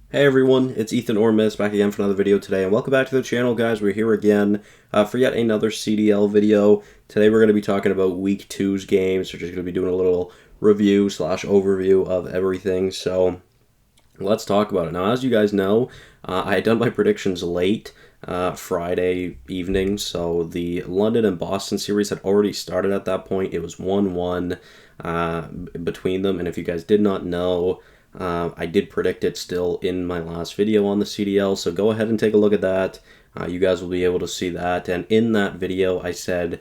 Hey everyone, it's Ethan Ormis back again for another video today, and welcome back to the channel, guys. We're here again for yet another CDL video. Today we're going to be talking about Week 2's games. We're just going to be doing a little review / overview of everything, so let's talk about it. Now, as you guys know, I had done my predictions late Friday evening, so the London and Boston series had already started at that point. It was 1-1 between them, and if you guys did not know, I did predict it still in my last video on the CDL, so go ahead and take a look at that. You guys will be able to see that. And in that video, I said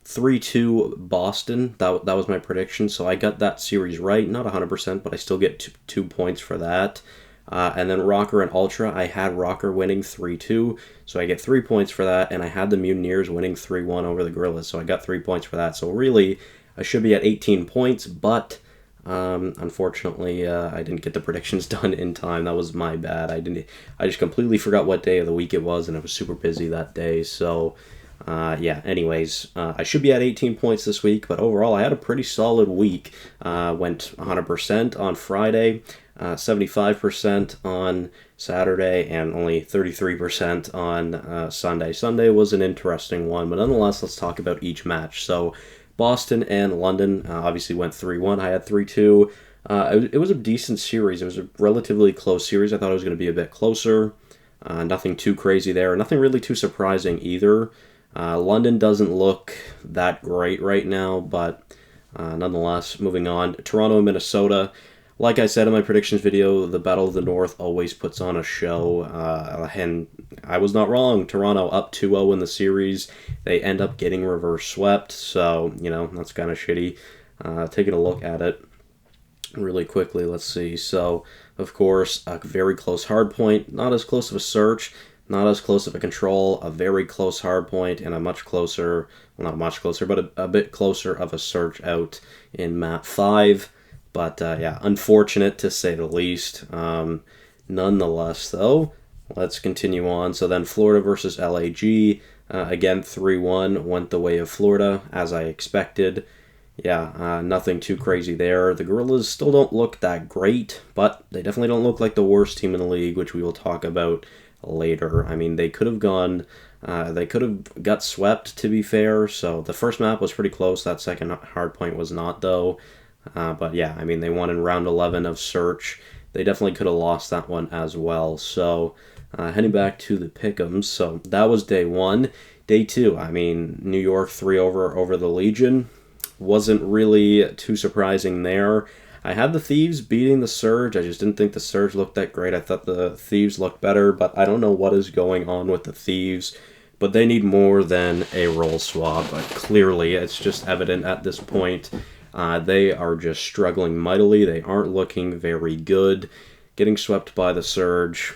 3-2 Boston. That was my prediction, so I got that series right. Not 100%, but I still get two points for that. And then Rocker and Ultra, I had Rocker winning 3-2, so I get 3 points for that. And I had the Mutineers winning 3-1 over the Gorillas, so I got 3 points for that. So really, I should be at 18 points, but unfortunately, I didn't get the predictions done in time. That was my bad. I just completely forgot what day of the week it was, and I was super busy that day. So, yeah, anyways, I should be at 18 points this week, but overall, I had a pretty solid week. Went 100% on Friday, 75% on Saturday, and only 33% on Sunday. Sunday was an interesting one, but nonetheless, let's talk about each match. So, Boston and London obviously went 3-1. I had 3-2. It was a decent series. It was a relatively close series. I thought it was going to be a bit closer. Nothing too crazy there. Nothing really too surprising either. London doesn't look that great right now, but nonetheless, moving on. Toronto and Minnesota. Like I said in my predictions video, the Battle of the North always puts on a show, and I was not wrong. Toronto up 2-0 in the series. They end up getting reverse swept, so, you know, that's kind of shitty. Taking a look at it really quickly, let's see. So, of course, a very close hard point. Not as close of a search, not as close of a control, a very close hard point, and a much closer, well, not much closer, but a bit closer of a search out in map 5. But, yeah, unfortunate to say the least. Nonetheless, though, let's continue on. So then Florida versus LAG. Again, 3-1 went the way of Florida, as I expected. Yeah, nothing too crazy there. The Gorillas still don't look that great, but they definitely don't look like the worst team in the league, which we will talk about later. I mean, they could have got swept, to be fair. So the first map was pretty close. That second hard point was not, though. But yeah, I mean, they won in round 11 of Search. They definitely could have lost that one as well. So, heading back to the pick'ems. So, that was day 1. Day 2, I mean, New York 3 over the Legion. Wasn't really too surprising there. I had the Thieves beating the Surge. I just didn't think the Surge looked that great. I thought the Thieves looked better, but I don't know what is going on with the Thieves. But they need more than a role swap. But clearly, it's just evident at this point. They are just struggling mightily. They aren't looking very good. Getting swept by the Surge.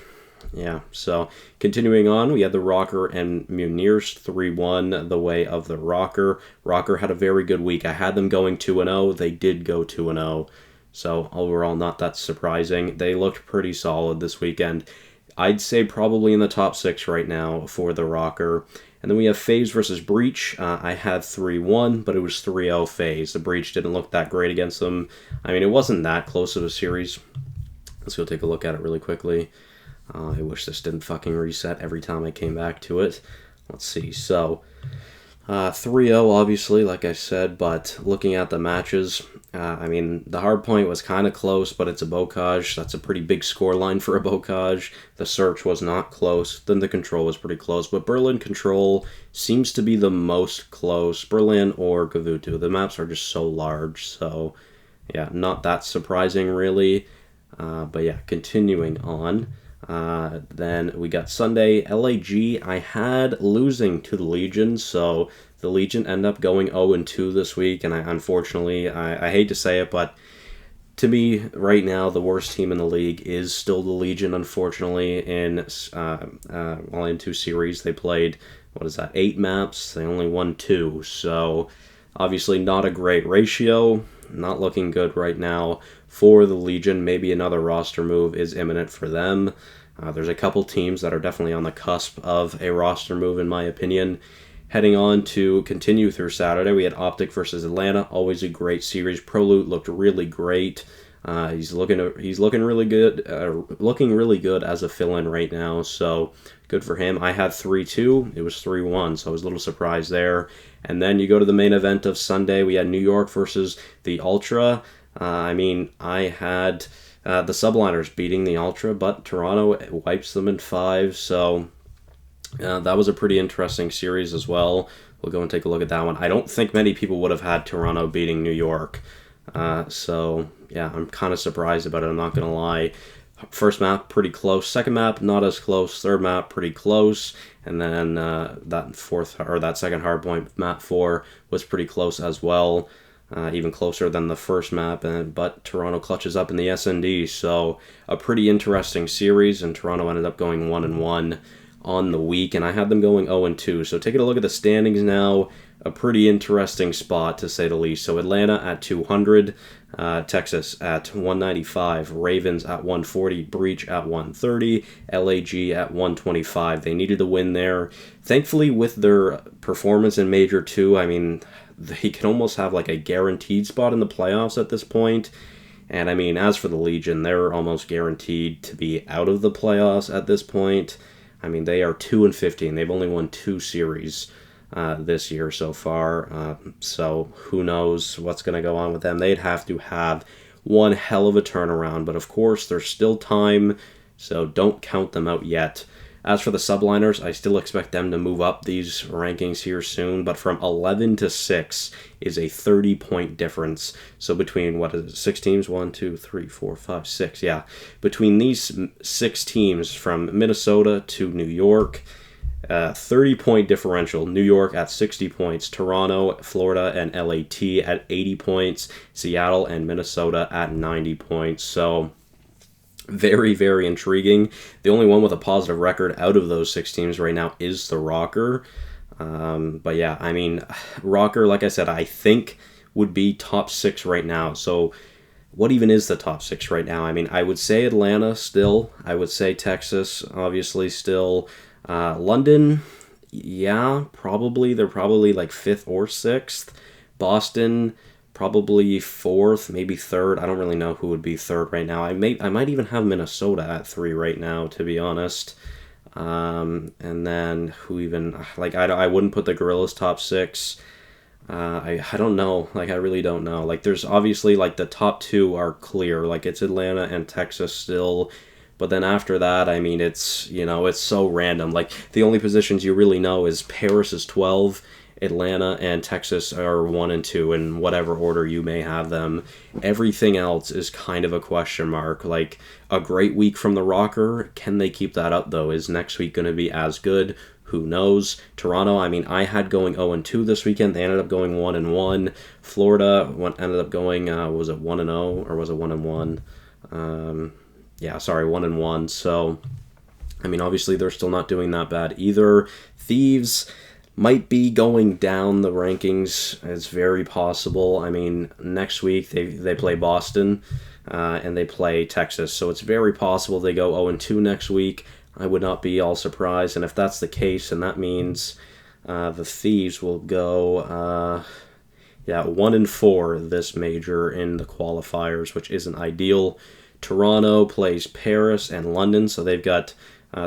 Yeah, so continuing on, we had the Rocker and Mutineers 3-1 the way of the Rocker. Rocker had a very good week. I had them going 2-0. They did go 2-0. So overall, not that surprising. They looked pretty solid this weekend. I'd say probably in the top 6 right now for the Rocker. And then we have FaZe versus Breach. I had 3-1, but it was 3-0 FaZe. The Breach didn't look that great against them. I mean, it wasn't that close of a series. Let's go take a look at it really quickly. I wish this didn't fucking reset every time I came back to it. Let's see. So, 3-0, obviously, like I said, but looking at the matches, I mean, the hard point was kind of close, but it's a Bocage. That's a pretty big score line for a Bocage. The Search was not close. Then the Control was pretty close, but Berlin Control seems to be the most close. Berlin or Gavutu. The maps are just so large, so yeah, not that surprising, really. But yeah, continuing on. Then we got Sunday, LAG. I had losing to the Legion, so the Legion end up going 0-2 this week, and unfortunately, I hate to say it, but to me, right now, the worst team in the league is still the Legion, unfortunately. In 2 series, they played, 8 maps? They only won 2, so obviously not a great ratio. Not looking good right now for the Legion. Maybe another roster move is imminent for them. There's a couple teams that are definitely on the cusp of a roster move, in my opinion. Heading on to continue through Saturday, we had Optic versus Atlanta. Always a great series. Proloot looked really great. He's looking really good, as a fill-in right now. So good for him. I had 3-2. It was 3-1, so I was a little surprised there. And then you go to the main event of Sunday. We had New York versus the Ultra. I had the Subliners beating the Ultra, but Toronto wipes them in 5. So that was a pretty interesting series as well. We'll go and take a look at that one. I don't think many people would have had Toronto beating New York. So, yeah, I'm kind of surprised about it, I'm not going to lie. First map, pretty close. Second map, not as close. Third map, pretty close. And then that second hardpoint, map 4, was pretty close as well. Even closer than the first map, but Toronto clutches up in the SND. So, a pretty interesting series, and Toronto ended up going 1-1 on the week, and I had them going 0-2. So taking a look at the standings now, a pretty interesting spot to say the least. So Atlanta at 200, Texas at 195, Ravens at 140, Breach at 130, LAG at 125. They needed a win there. Thankfully, with their performance in Major 2, I mean, they can almost have like a guaranteed spot in the playoffs at this point. And I mean, as for the Legion, they're almost guaranteed to be out of the playoffs at this point. I mean, they are 2-15. They've only won 2 series this year so far. So who knows what's going to go on with them. They'd have to have one hell of a turnaround. But of course, there's still time, so don't count them out yet. As for the Subliners, I still expect them to move up these rankings here soon, but from 11 to 6 is a 30-point difference. So between, 6 teams? 1, 2, 3, 4, 5, 6, yeah. Between these 6 teams, from Minnesota to New York, 30-point differential. New York at 60 points, Toronto, Florida, and LAT at 80 points, Seattle and Minnesota at 90 points. So very, very intriguing. The only one with a positive record out of those 6 teams right now is the Rocker. But yeah, I mean, Rocker, like I said, I think would be top 6 right now. So what even is the top 6 right now? I mean, I would say Atlanta still. I would say Texas, obviously, still. London, yeah, probably. They're probably like 5th or 6th. Boston, probably 4th, maybe 3rd. I don't really know who would be 3rd right now. I might even have Minnesota at 3 right now, to be honest. And then who even, like, I wouldn't put the Gorillas top 6. I don't know. Like, I really don't know. Like, there's obviously, like, the top 2 are clear. Like, it's Atlanta and Texas still. But then after that, I mean, it's, it's so random. Like, the only positions you really know is Paris is 12, Atlanta and Texas are 1 and 2 in whatever order you may have them. Everything else is kind of a question mark. Like, a great week from the Rocker. Can they keep that up, though? Is next week going to be as good? Who knows? Toronto, I mean, I had going 0-2 this weekend. They ended up going 1-1. Florida ended up going, was it 1-0 or was it 1-1? 1-1. So, I mean, obviously they're still not doing that bad either. Thieves might be going down the rankings. It's very possible. I mean, next week they play Boston and they play Texas. So it's very possible they go 0-2 next week. I would not be all surprised. And if that's the case, and that means the Thieves will go 1-4 this major in the qualifiers, which isn't ideal. Toronto plays Paris and London, so they've got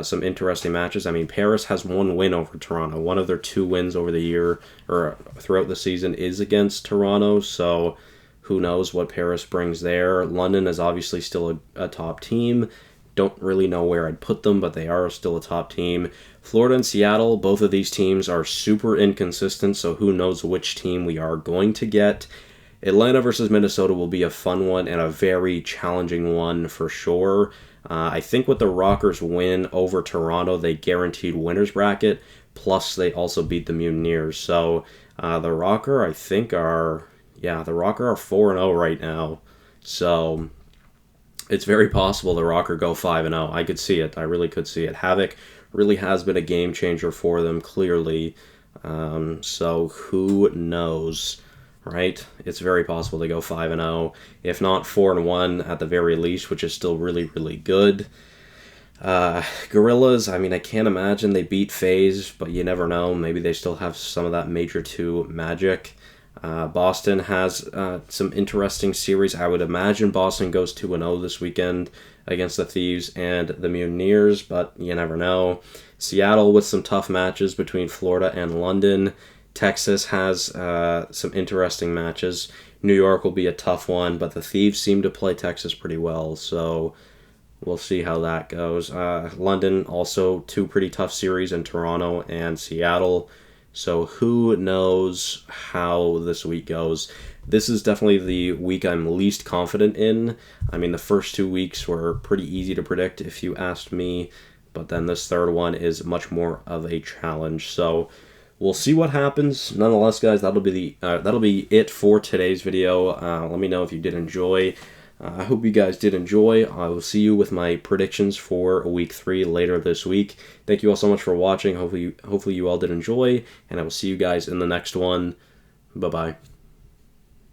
some interesting matches. I mean, Paris has 1 win over Toronto. One of their 2 wins over the year or throughout the season is against Toronto, so who knows what Paris brings there. London is obviously still a top team. Don't really know where I'd put them, but they are still a top team. Florida and Seattle, both of these teams are super inconsistent, so who knows which team we are going to get. Atlanta versus Minnesota will be a fun one and a very challenging one for sure. I think with the Rockers win over Toronto, they guaranteed winner's bracket, plus they also beat the Mutineers. So the Rocker, I think, are 4-0 right now. So it's very possible the Rocker go 5-0. I could see it. I really could see it. Havoc really has been a game changer for them, clearly. So who knows? Right? It's very possible they go 5-0, if not 4-1 at the very least, which is still really, really good. Gorillas, I mean, I can't imagine they beat FaZe, but you never know. Maybe they still have some of that Major 2 magic. Boston has some interesting series. I would imagine Boston goes 2-0 this weekend against the Thieves and the Mutineers, but you never know. Seattle with some tough matches between Florida and London. Texas has some interesting matches. New York will be a tough one, but the Thieves seem to play Texas pretty well, so we'll see how that goes. London also 2 pretty tough series in Toronto and Seattle. So who knows how this week goes. This is definitely the week I'm least confident in. I mean, the first 2 weeks were pretty easy to predict if you asked me, but then this third one is much more of a challenge. So we'll see what happens. Nonetheless, guys, that'll be it for today's video. Let me know if you did enjoy. I hope you guys did enjoy. I will see you with my predictions for week 3 later this week. Thank you all so much for watching. Hopefully you all did enjoy, and I will see you guys in the next one. Bye-bye.